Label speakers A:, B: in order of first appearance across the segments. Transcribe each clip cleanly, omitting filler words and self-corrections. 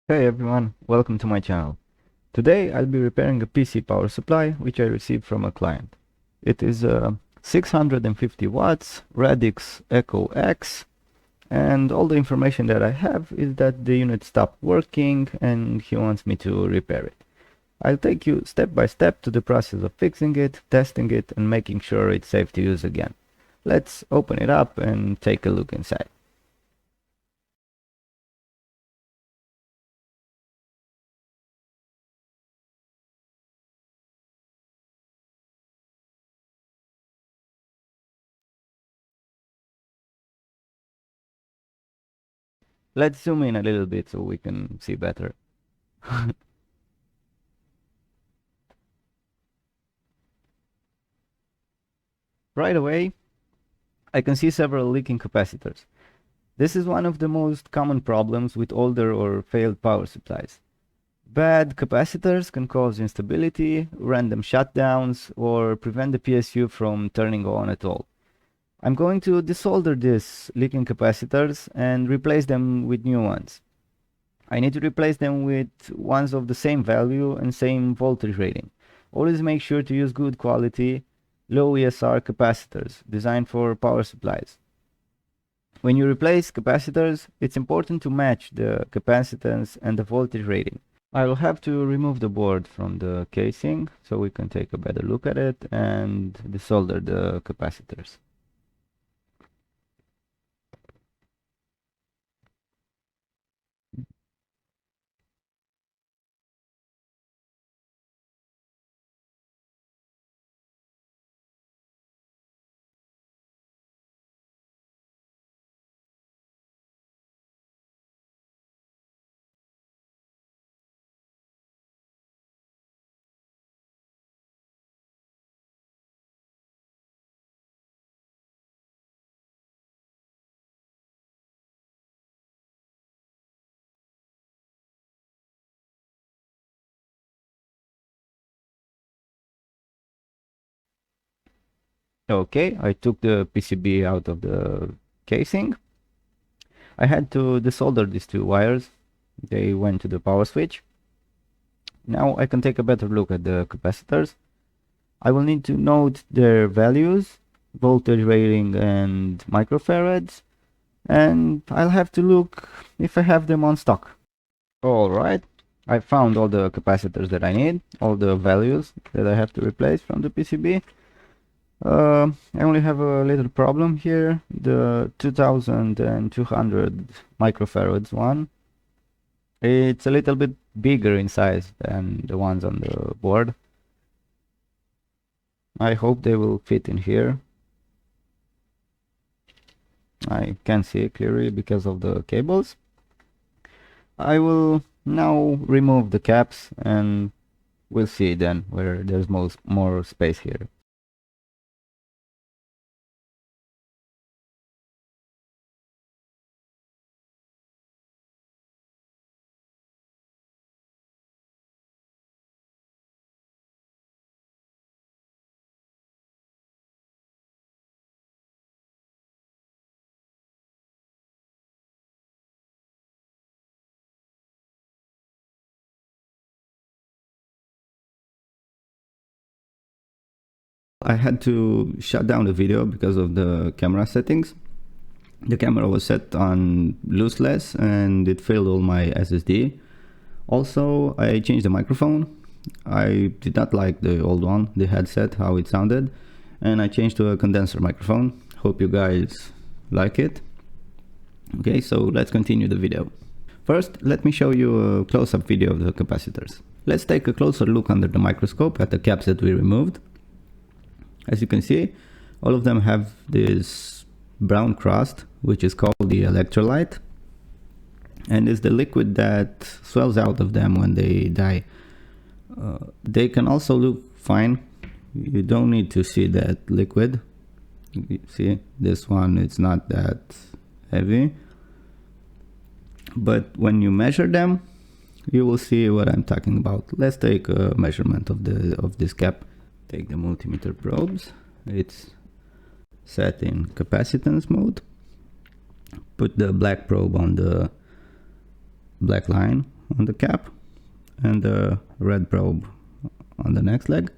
A: Hey everyone, welcome to my channel. Today I'll be repairing a PC power supply which I received from a client. It is a 650 watts Radix Eco X, and all the information that I have is that the unit stopped working and he wants me to repair it. I'll take you step by step to the process of fixing it, testing it, and making sure it's safe to use again. Let's open it up and take a look inside. Let's zoom in a little bit so we can see better. Right away, I can see several leaking capacitors. This is one of the most common problems with older or failed power supplies. Bad capacitors can cause instability, random shutdowns, or prevent the PSU from turning on at all. I'm going to desolder these leaking capacitors and replace them with new ones. I need to replace them with ones of the same value and same voltage rating. Always make sure to use good quality, low ESR capacitors designed for power supplies. When you replace capacitors, it's important to match the capacitance and the voltage rating. I will have to remove the board from the casing so we can take a better look at it and desolder the capacitors. Okay, I took the PCB out of the casing. I had to desolder these two wires. They went to the power switch. Now I can take a better look at the capacitors. I will need to note their values, voltage rating and microfarads, and I'll have to look if I have them on stock. Alright, I found all the capacitors that I need, all the values that I have to replace from the PCB. I only have a little problem here, the 2200 microfarads one. It's a little bit bigger in size than the ones on the board. I hope they will fit in here. I can see it clearly because of the cables. I will now remove the caps and we'll see then where there's more space here. I had to shut down the video because of the camera settings. The camera was set on lossless and it failed all my SSD. Also, I changed the microphone. I did not like the old one, the headset, how it sounded, and I changed to a condenser microphone. Hope you guys like it. Okay, so let's continue the video. First, let me show you a close-up video of the capacitors. Let's take a closer look under the microscope at the caps that we removed. As you can see, all of them have this brown crust, which is called the electrolyte, and is the liquid that swells out of them when they die. They can also look fine. You don't need to see that liquid. You see, this one, it's not that heavy. But when you measure them, you will see what I'm talking about. Let's take a measurement of this cap. Take the multimeter probes. It's set in capacitance mode. Put the black probe on the black line on the cap and the red probe on the next leg,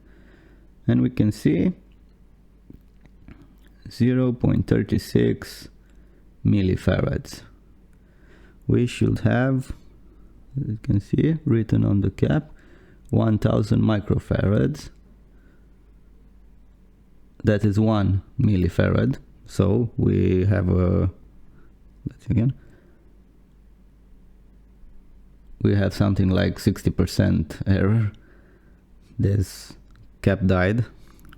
A: and we can see 0.36 millifarads. We should have, as you can see, written on the cap, 1000 microfarads. That is 1 millifarad. So we have a, let's see again, we have something like 60% error. This cap died.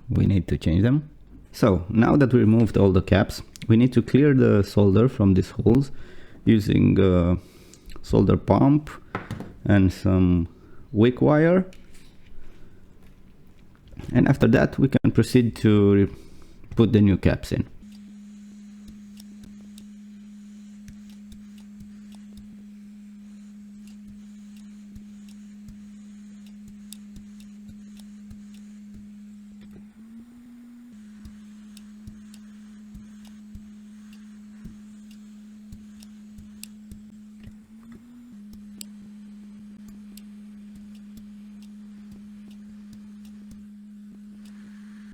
A: We need to change them. So now that we removed all the caps, we need to clear the solder from these holes using a solder pump and some wick wire. And after that we can proceed to put the new caps in.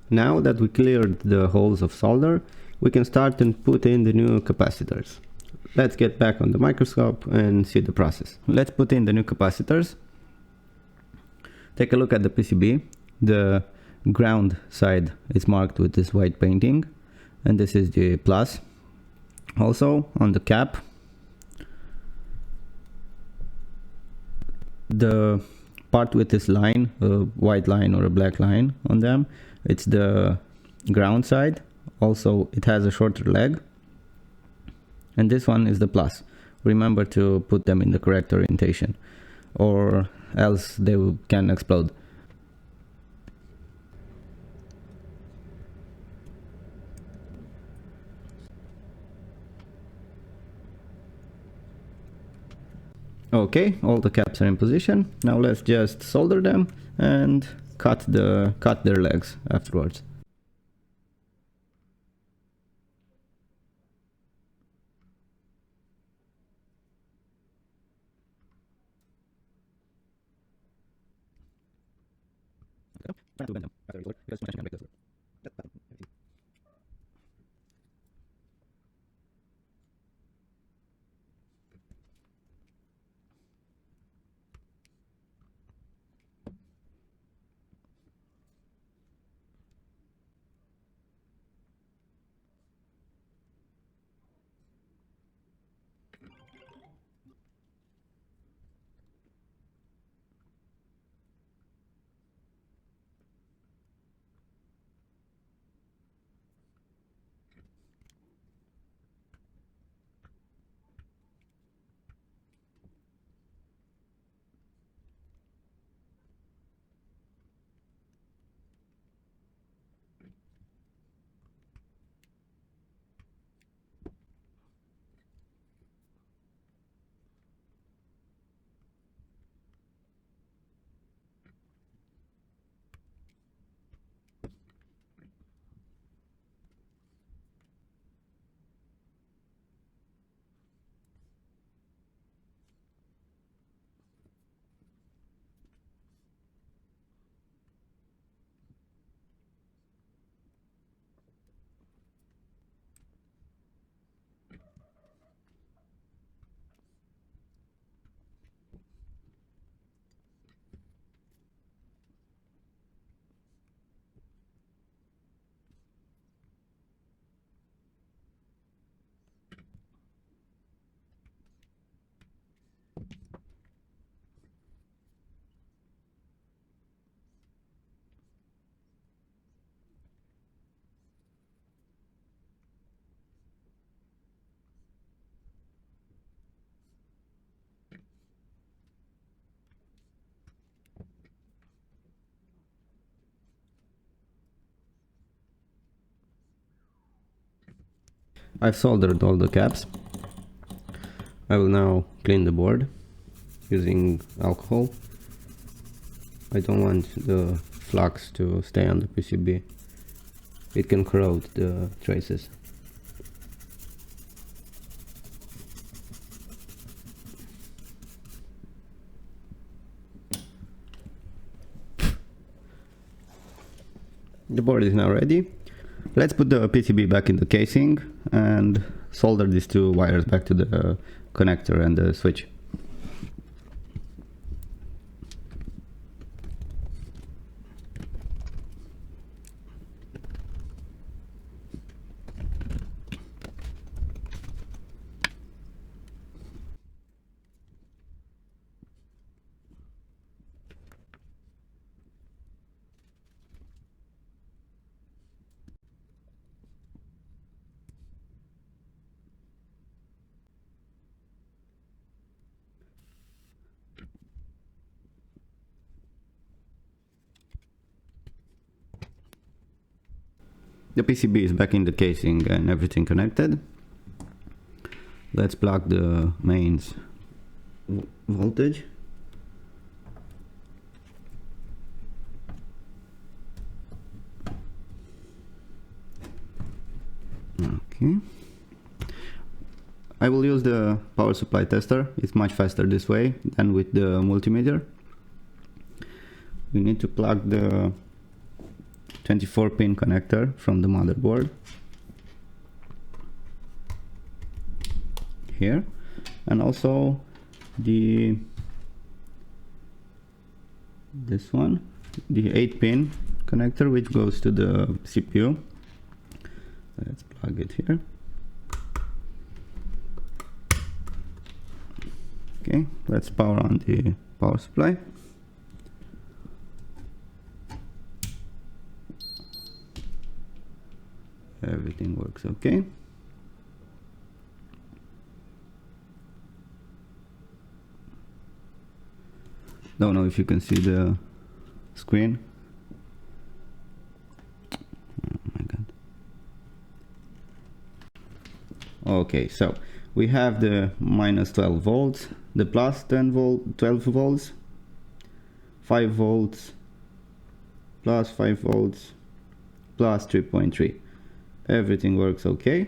A: Now that we cleared the holes of solder, we can start and put in the new capacitors. Let's get back on the microscope and see the process. Let's put in the new capacitors. Take a look at the PCB. The ground side is marked with this white painting, and this is the plus. Also on the cap, the part with this line, a white line or a black line on them, it's the ground side. Also it has a shorter leg, and this one is the plus. Remember to put them in the correct orientation, or else they can explode. Okay, all the caps are in position. Now let's just solder them and cut their legs afterwards. I've soldered all the caps. I will now clean the board using alcohol. I don't want the flux to stay on the PCB. It can corrode the traces. The board is now ready. Let's put the PCB back in the casing and solder these two wires back to the connector and the switch. The PCB is back in the casing and everything connected. Let's plug the mains voltage. Okay. I will use the power supply tester. It's much faster this way than with the multimeter. We need to plug the 24-pin connector from the motherboard here, and also this one, the 8-pin connector, which goes to the CPU. Let's plug it here. Okay, let's power on the power supply. Everything works okay. Don't know if you can see the screen. Oh my god. Okay, so we have the minus 12 volts, the plus 12 volts, 5 volts, plus 5 volts, plus 3.3. Everything works okay.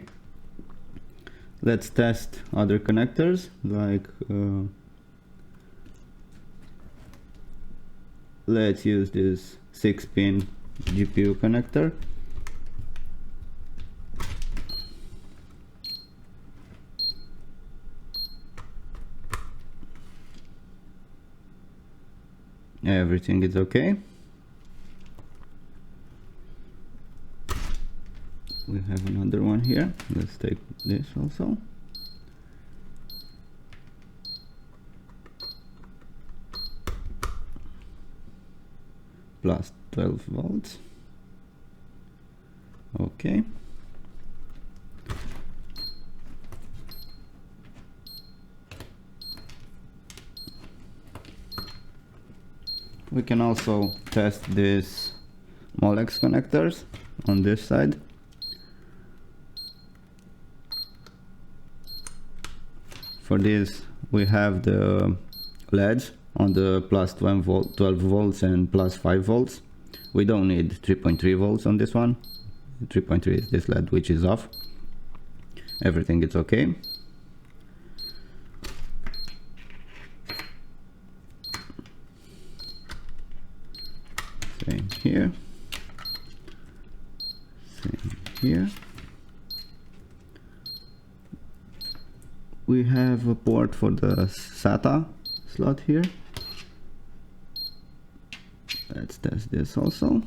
A: Let's test other connectors, like let's use this 6-pin GPU connector. Everything is okay. We have another one here. Let's take this also. Plus 12 volts. Okay. We can also test these Molex connectors on this side. For this we have the LEDs on the plus 12 volts and plus 5 volts. We don't need 3.3 volts on this one. 3.3 is this LED, which is off. Everything is okay. Same here. Same here. We have a port for the SATA slot here. Let's test this also.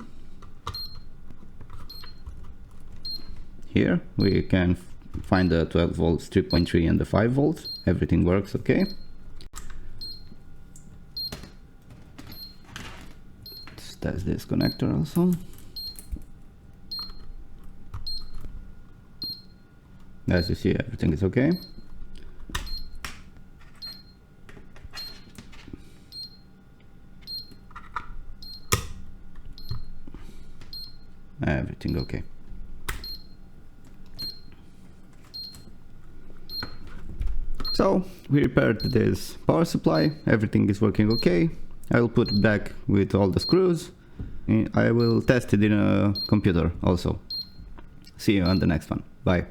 A: Here we can find the 12 volts, 3.3 and the 5 volts. Everything works okay. Let's test this connector also. As you see, everything is okay. Everything okay. So we repaired this power supply. Everything is working okay. I will put it back with all the screws. I will test it in a computer also. See you on the next one. Bye.